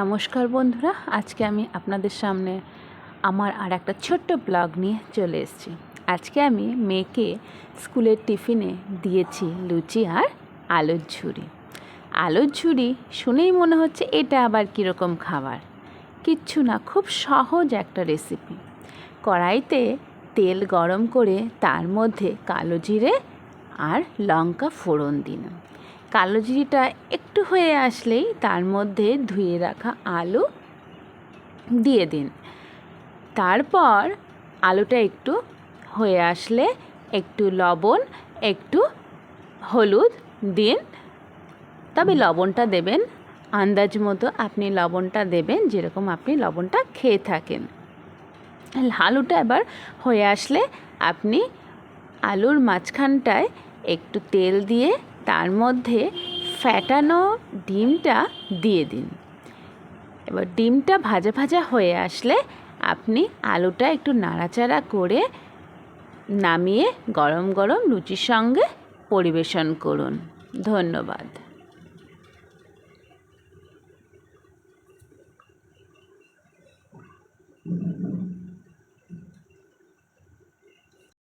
নমস্কার বন্ধুরা, আজকে আমি আপনাদের সামনে আমার আর একটা ছোট্ট ব্লগ নিয়ে চলে এসেছি। আজকে আমি মেয়েকে স্কুলের টিফিনে দিয়েছি লুচি আর আলুর ঝুরি। আলুর ঝুরি শুনেই মনে হচ্ছে এটা আবার কীরকম খাবার। কিচ্ছু না, খুব সহজ একটা রেসিপি। কড়াইতে তেল গরম করে তার মধ্যে কালো জিরে আর লঙ্কা ফোড়ন দিন। কালো জিরিটা একটু হয়ে আসলেই তার মধ্যে ধুয়ে রাখা আলু দিয়ে দিন। তারপর আলুটা একটু হয়ে আসলে একটু লবণ, একটু হলুদ দিন। তবে লবণটা দেবেন আন্দাজ মতো, আপনি লবণটা দেবেন যেরকম আপনি লবণটা খেয়ে থাকেন। আলুটা এবার হয়ে আসলে আপনি আলুর মাঝখানটায় একটু তেল দিয়ে তার মধ্যে ফ্যাটানো ডিমটা দিয়ে দিন। এবার ডিমটা ভাজা ভাজা হয়ে আসলে আপনি আলুটা একটু নাড়াচাড়া করে নামিয়ে গরম গরম লুচির সঙ্গে পরিবেশন করুন। ধন্যবাদ।